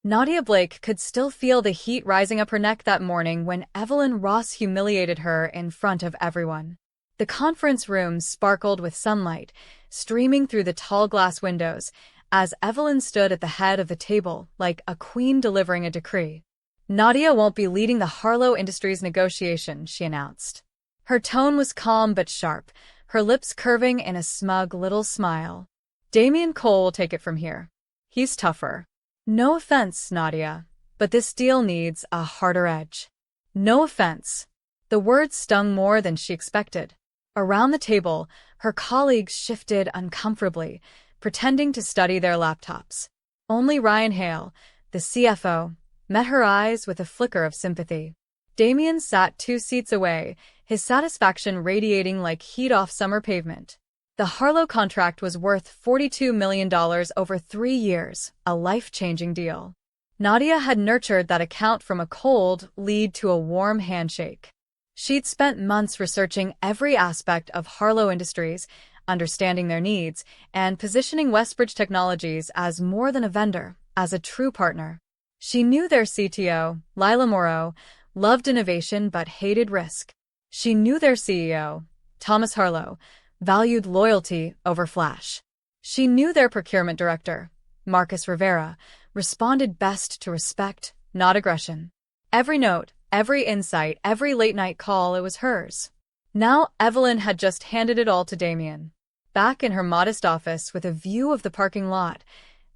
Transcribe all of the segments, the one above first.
Nadia Blake could still feel the heat rising up her neck that morning when Evelyn Ross humiliated her in front of everyone. The conference room sparkled with sunlight, streaming through the tall glass windows, as Evelyn stood at the head of the table like a queen delivering a decree. Nadia won't be leading the Harlow Industries negotiation, she announced. Her tone was calm but sharp, her lips curving in a smug little smile. Damien Cole will take it from here. He's tougher. No offense, Nadia, but this deal needs a harder edge. No offense. The words stung more than she expected. Around the table, her colleagues shifted uncomfortably, pretending to study their laptops. Only Ryan Hale, the CFO, met her eyes with a flicker of sympathy. Damien sat 2 seats away, his satisfaction radiating like heat off summer pavement. The Harlow contract was worth $42 million over 3 years, a life-changing deal. Nadia had nurtured that account from a cold lead to a warm handshake. She'd spent months researching every aspect of Harlow Industries, understanding their needs, and positioning Westbridge Technologies as more than a vendor, as a true partner. She knew their CTO, Lila Morrow, loved innovation but hated risk. She knew their CEO, Thomas Harlow, valued loyalty over flash. She knew their procurement director, Marcus Rivera, responded best to respect, not aggression. Every note, every insight, every late-night call, it was hers. Now Evelyn had just handed it all to Damien. Back in her modest office with a view of the parking lot,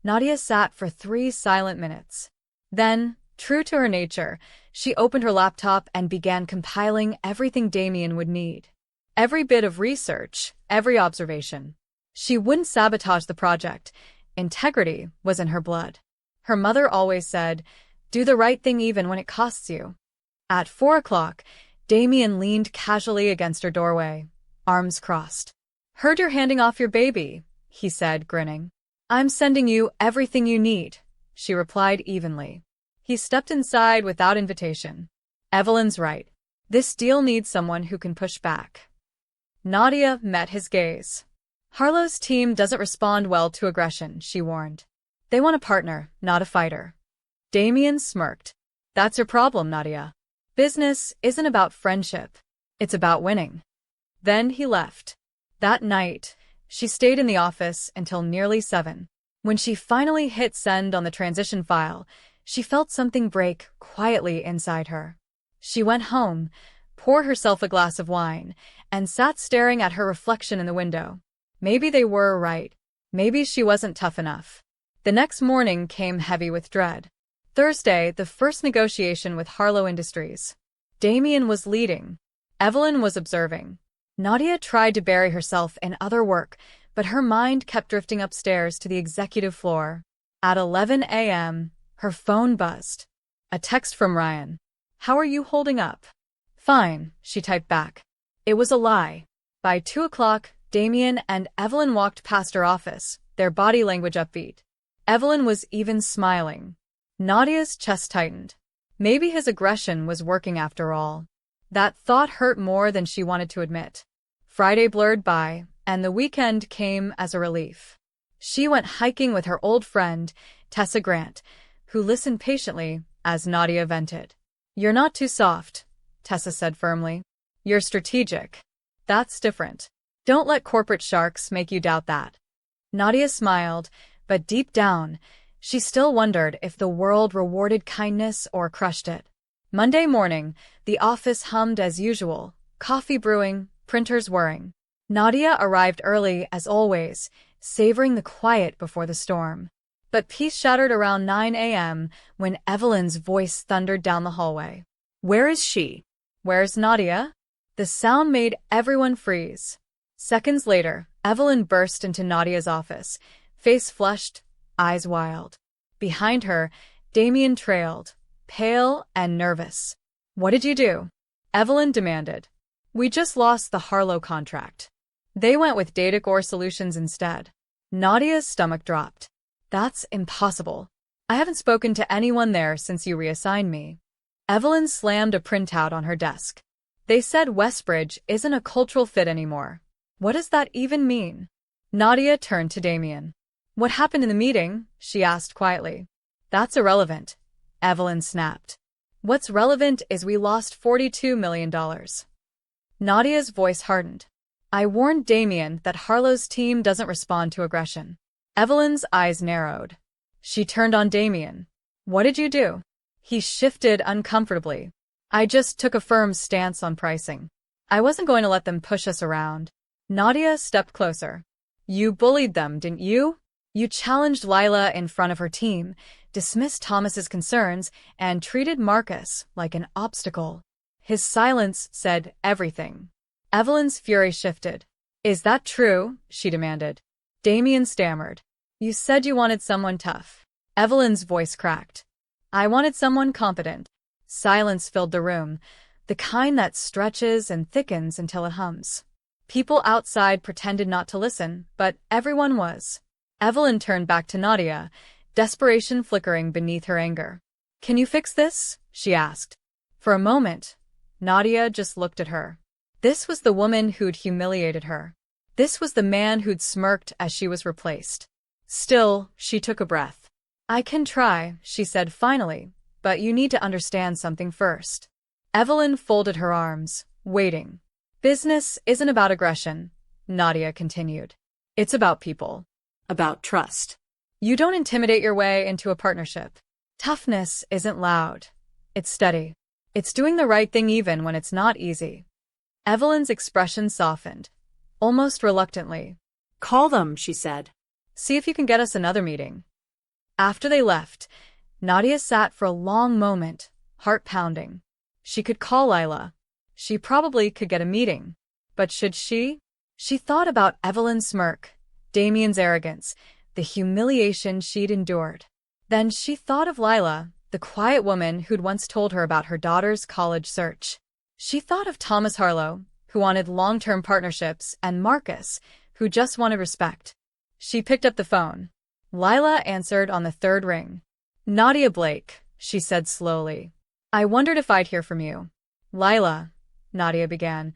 Nadia sat for 3 silent minutes. Then, true to her nature, she opened her laptop and began compiling everything Damien would need. Every bit of research, every observation. She wouldn't sabotage the project. Integrity was in her blood. Her mother always said, "Do the right thing even when it costs you." At 4 o'clock, Damien leaned casually against her doorway, arms crossed. "Heard you're handing off your baby," he said, grinning. "I'm sending you everything you need," she replied evenly. He stepped inside without invitation. Evelyn's right. This deal needs someone who can push back. Nadia met his gaze. Harlow's team doesn't respond well to aggression, she warned. They want a partner, not a fighter. Damien smirked. That's your problem, Nadia. Business isn't about friendship. It's about winning. Then he left. That night, she stayed in the office until nearly 7. When she finally hit send on the transition file, she felt something break quietly inside her. She went home, poured herself a glass of wine, and sat staring at her reflection in the window. Maybe they were right. Maybe she wasn't tough enough. The next morning came heavy with dread. Thursday, the first negotiation with Harlow Industries. Damien was leading. Evelyn was observing. Nadia tried to bury herself in other work, but her mind kept drifting upstairs to the executive floor. At 11 a.m., her phone buzzed. A text from Ryan. "How are you holding up?" "Fine," she typed back. It was a lie. By 2 o'clock, Damien and Evelyn walked past her office, their body language upbeat. Evelyn was even smiling. Nadia's chest tightened. Maybe his aggression was working after all. That thought hurt more than she wanted to admit. Friday blurred by, and the weekend came as a relief. She went hiking with her old friend, Tessa Grant, who listened patiently as Nadia vented. "You're not too soft," Tessa said firmly. "You're strategic. That's different. Don't let corporate sharks make you doubt that." Nadia smiled, but deep down, she still wondered if the world rewarded kindness or crushed it. Monday morning, the office hummed as usual, coffee brewing, printers whirring. Nadia arrived early as always, savoring the quiet before the storm. But peace shattered around 9 a.m. when Evelyn's voice thundered down the hallway. "Where is she? Where's Nadia?" The sound made everyone freeze. Seconds later, Evelyn burst into Nadia's office, face flushed, eyes wild. Behind her, Damien trailed, pale and nervous. "What did you do?" Evelyn demanded. "We just lost the Harlow contract. They went with Datacor Solutions instead." Nadia's stomach dropped. "That's impossible. I haven't spoken to anyone there since you reassigned me." Evelyn slammed a printout on her desk. "They said Westbridge isn't a cultural fit anymore. What does that even mean?" Nadia turned to Damien. "What happened in the meeting?" she asked quietly. That's irrelevant, Evelyn snapped. What's relevant is we lost $42 million. Nadia's voice hardened. I warned Damien that Harlow's team doesn't respond to aggression. Evelyn's eyes narrowed. She turned on Damien. What did you do? He shifted uncomfortably. I just took a firm stance on pricing. I wasn't going to let them push us around. Nadia stepped closer. You bullied them, didn't you? You challenged Lila in front of her team, dismissed Thomas's concerns, and treated Marcus like an obstacle. His silence said everything. Evelyn's fury shifted. Is that true? She demanded. Damien stammered. You said you wanted someone tough. Evelyn's voice cracked. I wanted someone competent. Silence filled the room, the kind that stretches and thickens until it hums. People outside pretended not to listen, but everyone was. Evelyn turned back to Nadia, desperation flickering beneath her anger. Can you fix this? She asked. For a moment, Nadia just looked at her. This was the woman who'd humiliated her. This was the man who'd smirked as she was replaced. Still, she took a breath. I can try, she said finally, but you need to understand something first. Evelyn folded her arms, waiting. Business isn't about aggression, Nadia continued. It's about people. About trust. You don't intimidate your way into a partnership. Toughness isn't loud. It's steady. It's doing the right thing even when it's not easy. Evelyn's expression softened, almost reluctantly. Call them, she said. See if you can get us another meeting. After they left, Nadia sat for a long moment, heart pounding. She could call Lila. She probably could get a meeting. But should she? She thought about Evelyn's smirk, Damien's arrogance, the humiliation she'd endured. Then she thought of Lila, the quiet woman who'd once told her about her daughter's college search. She thought of Thomas Harlow, who wanted long-term partnerships, and Marcus, who just wanted respect. She picked up the phone. Lila answered on the third ring. Nadia Blake, she said slowly. I wondered if I'd hear from you. Lila, Nadia began,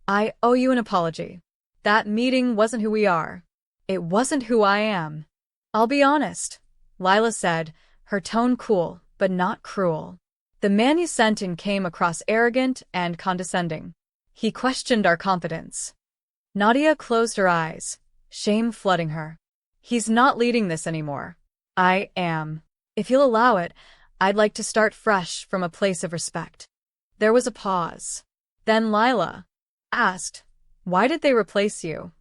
I owe you an apology. That meeting wasn't who we are. It wasn't who I am. I'll be honest, Lila said, her tone cool, but not cruel. The man you sent in came across arrogant and condescending. He questioned our confidence. Nadia closed her eyes, shame flooding her. He's not leading this anymore. I am. If you'll allow it, I'd like to start fresh from a place of respect. There was a pause. Then Lila asked, why did they replace you?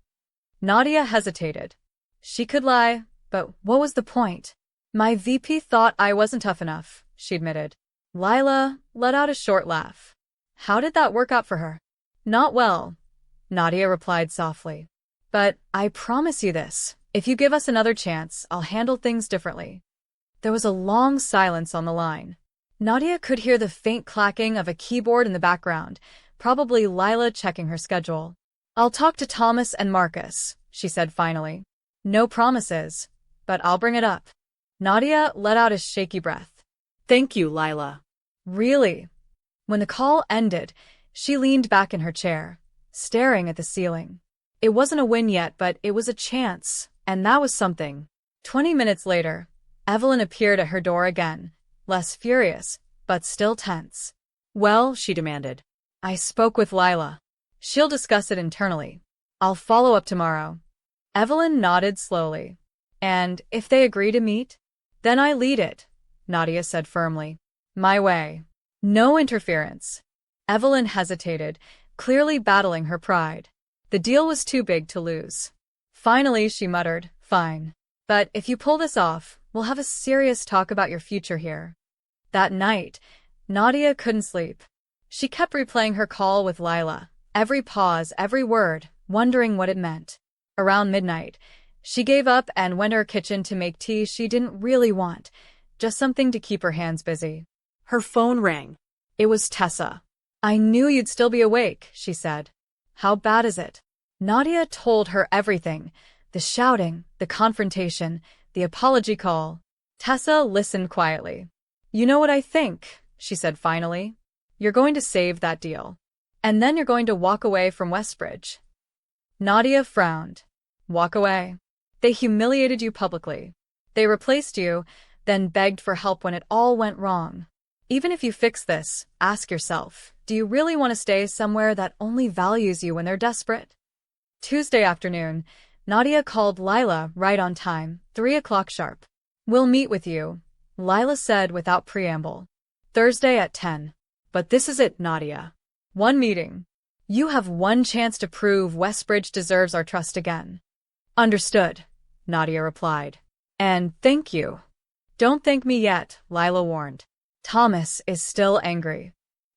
Nadia hesitated. She could lie, but what was the point? My VP thought I wasn't tough enough, she admitted. Lila let out a short laugh. How did that work out for her? Not well, Nadia replied softly. But I promise you this, if you give us another chance, I'll handle things differently. There was a long silence on the line. Nadia could hear the faint clacking of a keyboard in the background, probably Lila checking her schedule. I'll talk to Thomas and Marcus, she said finally. No promises, but I'll bring it up. Nadia let out a shaky breath. Thank you, Lila. Really? When the call ended, she leaned back in her chair, staring at the ceiling. It wasn't a win yet, but it was a chance, and that was something. 20 minutes later, Evelyn appeared at her door again, less furious, but still tense. Well, she demanded. I spoke with Lila. She'll discuss it internally. I'll follow up tomorrow. Evelyn nodded slowly. And if they agree to meet? Then I lead it, Nadia said firmly. My way. No interference. Evelyn hesitated, clearly battling her pride. The deal was too big to lose. Finally, she muttered, fine. But if you pull this off, we'll have a serious talk about your future here. That night, Nadia couldn't sleep. She kept replaying her call with Lila, every pause, every word, wondering what it meant. Around midnight, she gave up and went to her kitchen to make tea she didn't really want, just something to keep her hands busy. Her phone rang. It was Tessa. I knew you'd still be awake, she said. How bad is it? Nadia told her everything, the shouting, the confrontation, the apology call. Tessa listened quietly. You know what I think, she said finally. You're going to save that deal. And then you're going to walk away from Westbridge. Nadia frowned. Walk away. They humiliated you publicly. They replaced you, then begged for help when it all went wrong. Even if you fix this, ask yourself, do you really want to stay somewhere that only values you when they're desperate? Tuesday afternoon, Nadia called Lila right on time, 3 o'clock sharp. We'll meet with you, Lila said without preamble. Thursday at 10. But this is it, Nadia. One meeting. You have one chance to prove Westbridge deserves our trust again. Understood, Nadia replied. And thank you. Don't thank me yet, Lila warned. Thomas is still angry.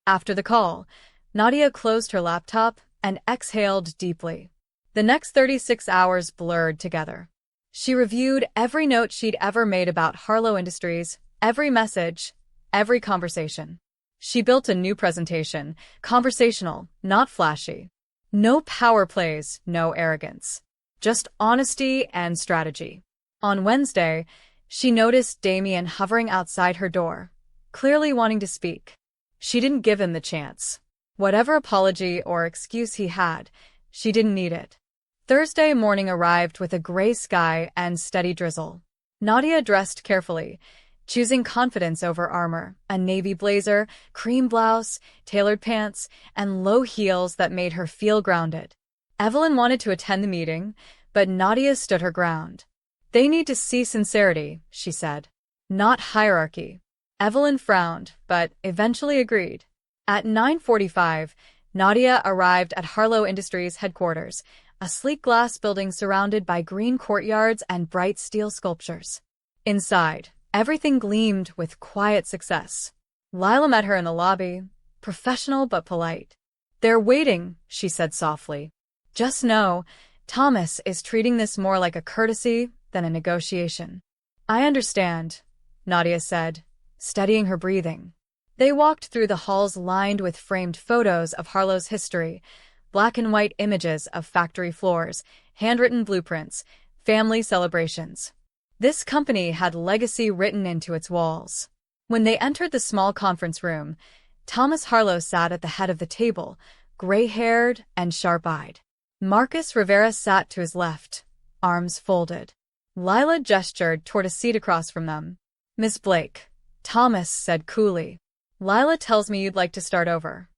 After the call, Nadia closed her laptop and exhaled deeply. The next 36 hours blurred together. She reviewed every note she'd ever made about Harlow Industries, every message, every conversation. She built a new presentation, conversational, not flashy. No power plays, no arrogance. Just honesty and strategy. On Wednesday, she noticed Damien hovering outside her door, clearly wanting to speak. She didn't give him the chance. Whatever apology or excuse he had, she didn't need it. Thursday morning arrived with a gray sky and steady drizzle. Nadia dressed carefully, choosing confidence over armor, a navy blazer, cream blouse, tailored pants, and low heels that made her feel grounded. Evelyn wanted to attend the meeting, but Nadia stood her ground. They need to see sincerity, she said. Not hierarchy. Evelyn frowned, but eventually agreed. At 9:45, Nadia arrived at Harlow Industries headquarters, a sleek glass building surrounded by green courtyards and bright steel sculptures. Inside, everything gleamed with quiet success. Lila met her in the lobby, professional but polite. They're waiting, she said softly. Just know, Thomas is treating this more like a courtesy than a negotiation. I understand, Nadia said, steadying her breathing. They walked through the halls lined with framed photos of Harlow's history, black and white images of factory floors, handwritten blueprints, family celebrations. This company had legacy written into its walls. When they entered the small conference room, Thomas Harlow sat at the head of the table, gray-haired and sharp-eyed. Marcus Rivera sat to his left, arms folded. Lila gestured toward a seat across from them. Miss Blake, Thomas said coolly. Lila tells me you'd like to start over.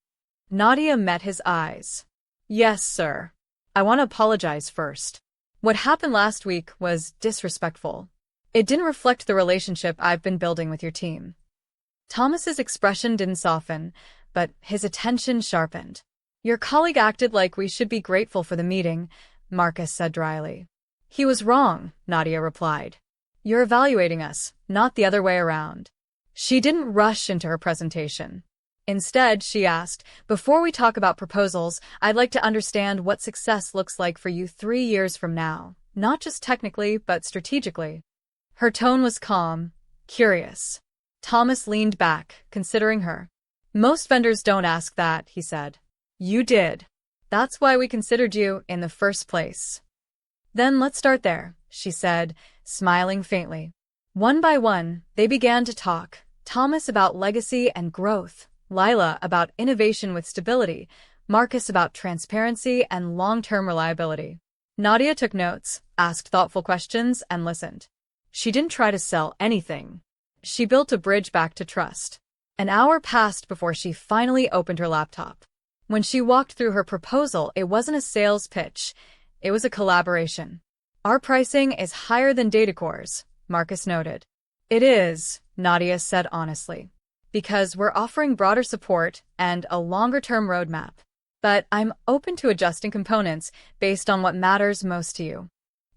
Nadia met his eyes. Yes, sir. I want to apologize first. What happened last week was disrespectful. It didn't reflect the relationship I've been building with your team. Thomas's expression didn't soften, but his attention sharpened. Your colleague acted like we should be grateful for the meeting, Marcus said dryly. He was wrong, Nadia replied. You're evaluating us, not the other way around. She didn't rush into her presentation. Instead, she asked, before we talk about proposals, I'd like to understand what success looks like for you 3 years from now, not just technically, but strategically. Her tone was calm, curious. Thomas leaned back, considering her. Most vendors don't ask that, he said. You did. That's why we considered you in the first place. Then let's start there, she said, smiling faintly. One by one, they began to talk, Thomas about legacy and growth, Lila about innovation with stability, Marcus about transparency and long-term reliability. Nadia took notes, asked thoughtful questions, and listened. She didn't try to sell anything. She built a bridge back to trust. An hour passed before she finally opened her laptop. When she walked through her proposal, it wasn't a sales pitch. It was a collaboration. Our pricing is higher than Datacore's, Marcus noted. It is, Nadia said honestly, because we're offering broader support and a longer-term roadmap. But I'm open to adjusting components based on what matters most to you.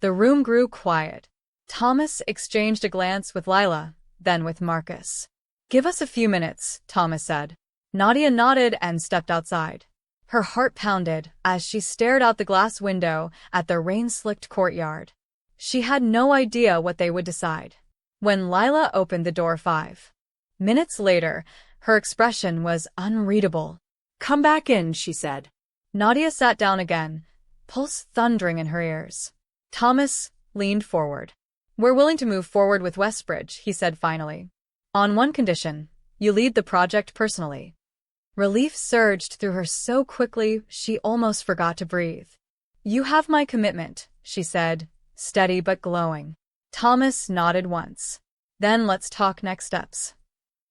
The room grew quiet. Thomas exchanged a glance with Lila, then with Marcus. Give us a few minutes, Thomas said. Nadia nodded and stepped outside. Her heart pounded as she stared out the glass window at the rain-slicked courtyard. She had no idea what they would decide. When Lila opened the door 5 minutes later, her expression was unreadable. Come back in, she said. Nadia sat down again, pulse thundering in her ears. Thomas leaned forward. We're willing to move forward with Westbridge, he said finally. On one condition, you lead the project personally. Relief surged through her so quickly she almost forgot to breathe. You have my commitment, she said, steady but glowing. Thomas nodded once. Then let's talk next steps.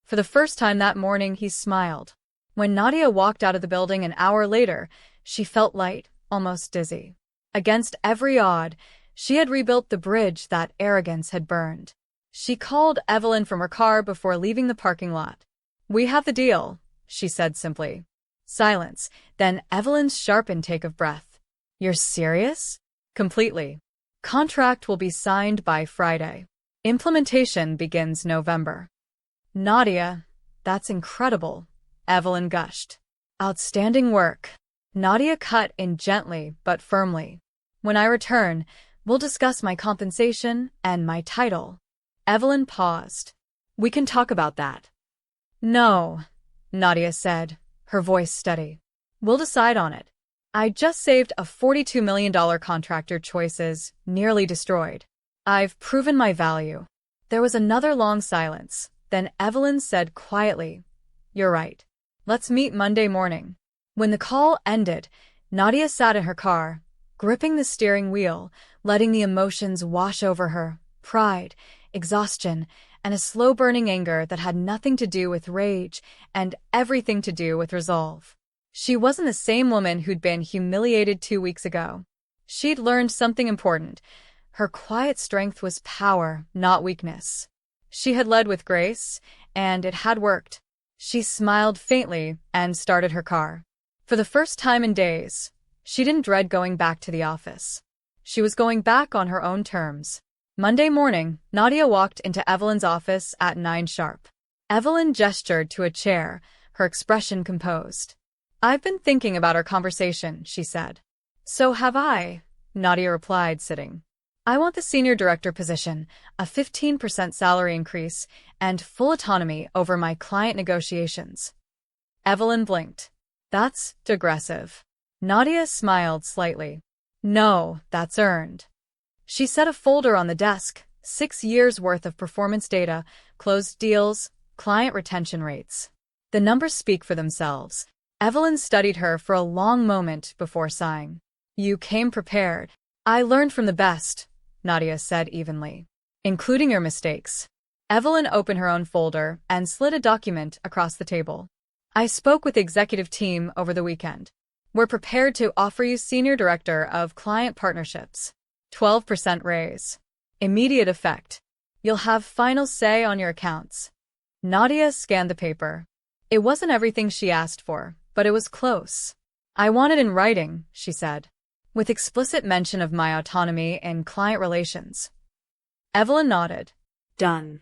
For the first time that morning, he smiled. When Nadia walked out of the building an hour later, she felt light, almost dizzy. Against every odd, she had rebuilt the bridge that arrogance had burned. She called Evelyn from her car before leaving the parking lot. "We have the deal," she said simply. Silence, then Evelyn's sharp intake of breath. "You're serious?" "Completely. Contract will be signed by Friday. Implementation begins November." "Nadia, that's incredible," Evelyn gushed. "Outstanding work." Nadia cut in gently but firmly. "When I return, we'll discuss my compensation and my title." Evelyn paused. "We can talk about that." "No," Nadia said, her voice steady. "We'll decide on it. I just saved a $42 million contractor choices, nearly destroyed. I've proven my value." There was another long silence. Then Evelyn said quietly, "You're right. Let's meet Monday morning." When the call ended, Nadia sat in her car, gripping the steering wheel, letting the emotions wash over her: pride, exhaustion, and a slow-burning anger that had nothing to do with rage and everything to do with resolve. She wasn't the same woman who'd been humiliated 2 weeks ago. She'd learned something important. Her quiet strength was power, not weakness. She had led with grace, and it had worked. She smiled faintly and started her car. For the first time in days, she didn't dread going back to the office. She was going back on her own terms. Monday morning, Nadia walked into Evelyn's office at 9 sharp. Evelyn gestured to a chair, her expression composed. "I've been thinking about our conversation," she said. "So have I," Nadia replied, sitting. "I want the senior director position, a 15% salary increase, and full autonomy over my client negotiations." Evelyn blinked. "That's aggressive." Nadia smiled slightly. "No, that's earned." She set a folder on the desk, 6 years' worth of performance data, closed deals, client retention rates. The numbers speak for themselves. Evelyn studied her for a long moment before sighing. "You came prepared." "I learned from the best," Nadia said evenly, "including your mistakes." Evelyn opened her own folder and slid a document across the table. "I spoke with the executive team over the weekend. We're prepared to offer you Senior Director of Client Partnerships. 12% raise. Immediate effect. You'll have final say on your accounts." Nadia scanned the paper. It wasn't everything she asked for, but it was close. "I want it in writing," she said, "with explicit mention of my autonomy in client relations." Evelyn nodded. "Done."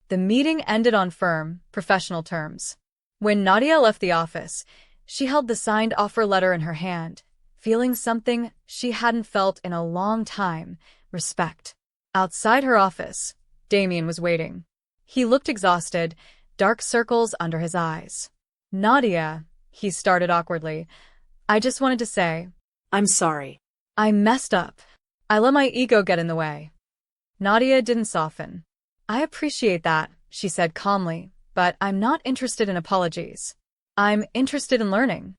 The meeting ended on firm, professional terms. When Nadia left the office, she held the signed offer letter in her hand, feeling something she hadn't felt in a long time: respect. Outside her office, Damien was waiting. He looked exhausted, dark circles under his eyes. "Nadia," he started awkwardly, "I just wanted to say, I'm sorry. I messed up. I let my ego get in the way." Nadia didn't soften. "I appreciate that," she said calmly, "but I'm not interested in apologies. I'm interested in learning."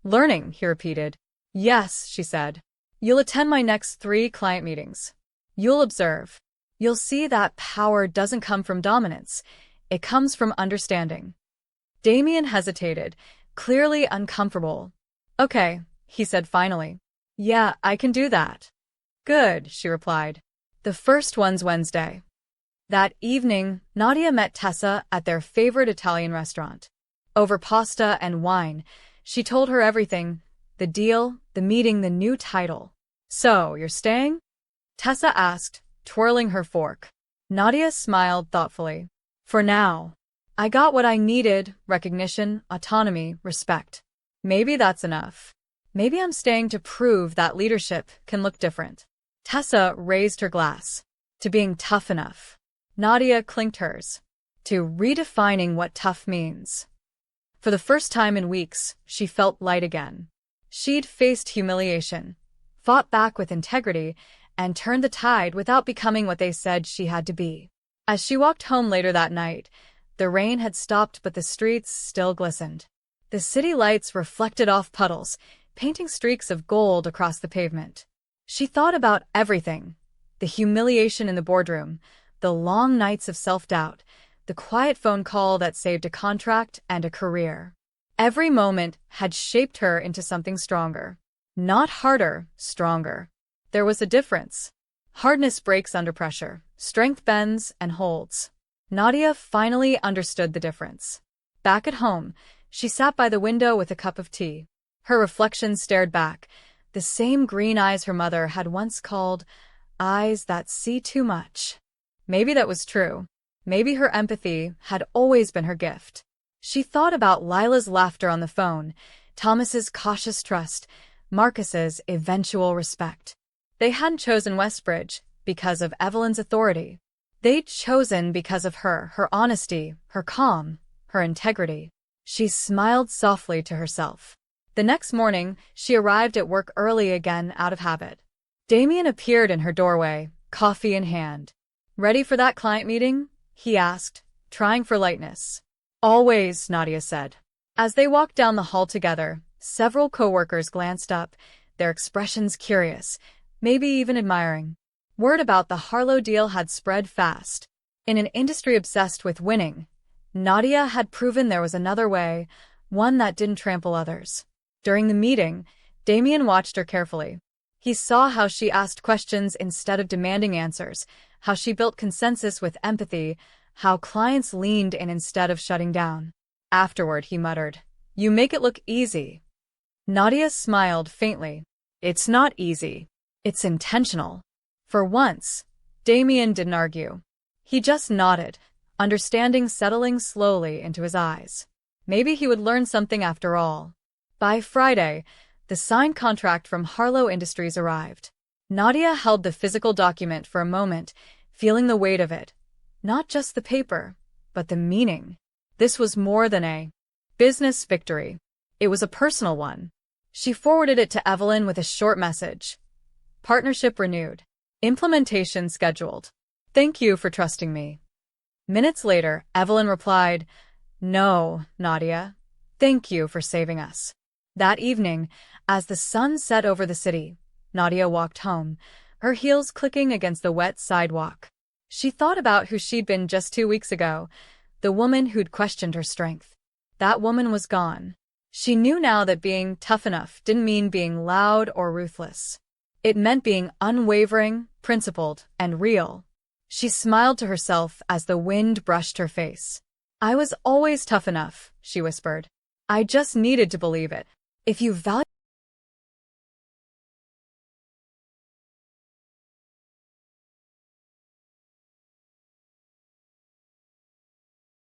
"Learning," he repeated. "Yes," she said. "You'll attend my next 3 client meetings. You'll observe. You'll see that power doesn't come from dominance. It comes from understanding." Damien hesitated, clearly uncomfortable. "Okay," he said finally. "Yeah, I can do that." "Good," she replied. "The first one's Wednesday." That evening, Nadia met Tessa at their favorite Italian restaurant. Over pasta and wine, she told her everything: the deal, the meeting, the new title. "So, you're staying?" Tessa asked, twirling her fork. Nadia smiled thoughtfully. "For now. I got what I needed: recognition, autonomy, respect. Maybe that's enough. Maybe I'm staying to prove that leadership can look different." Tessa raised her glass. "To being tough enough." Nadia clinked hers. "To redefining what tough means." For the first time in weeks, she felt light again. She'd faced humiliation, fought back with integrity, and turned the tide without becoming what they said she had to be. As she walked home later that night, the rain had stopped, but the streets still glistened. The city lights reflected off puddles, painting streaks of gold across the pavement. She thought about everything: the humiliation in the boardroom, the long nights of self-doubt, the quiet phone call that saved a contract and a career. Every moment had shaped her into something stronger. Not harder, stronger. There was a difference. Hardness breaks under pressure. Strength bends and holds. Nadia finally understood the difference. Back at home, she sat by the window with a cup of tea. Her reflection stared back, the same green eyes her mother had once called eyes that see too much. Maybe that was true. Maybe her empathy had always been her gift. She thought about Lila's laughter on the phone, Thomas's cautious trust, Marcus's eventual respect. They hadn't chosen Westbridge because of Evelyn's authority. They'd chosen because of her honesty, her calm, her integrity. She smiled softly to herself. The next morning, she arrived at work early again out of habit. Damien appeared in her doorway, coffee in hand. "Ready for that client meeting?" he asked, trying for lightness. "Always," Nadia said. As they walked down the hall together, several coworkers glanced up, their expressions curious, maybe even admiring. Word about the Harlow deal had spread fast. In an industry obsessed with winning, Nadia had proven there was another way, one that didn't trample others. During the meeting, Damien watched her carefully. He saw how she asked questions instead of demanding answers, how she built consensus with empathy, how clients leaned in instead of shutting down. Afterward, he muttered, "You make it look easy." Nadia smiled faintly. "It's not easy. It's intentional." For once, Damien didn't argue. He just nodded, understanding settling slowly into his eyes. Maybe he would learn something after all. By Friday, the signed contract from Harlow Industries arrived. Nadia held the physical document for a moment, feeling the weight of it. Not just the paper, but the meaning. This was more than a business victory. It was a personal one. She forwarded it to Evelyn with a short message. Partnership renewed. Implementation scheduled. Thank you for trusting me. Minutes later, Evelyn replied, "No, Nadia. Thank you for saving us." That evening, as the sun set over the city, Nadia walked home, her heels clicking against the wet sidewalk. She thought about who she'd been just 2 weeks ago, the woman who'd questioned her strength. That woman was gone. She knew now that being tough enough didn't mean being loud or ruthless. It meant being unwavering, principled, and real. She smiled to herself as the wind brushed her face. "I was always tough enough," she whispered. "I just needed to believe it." If you value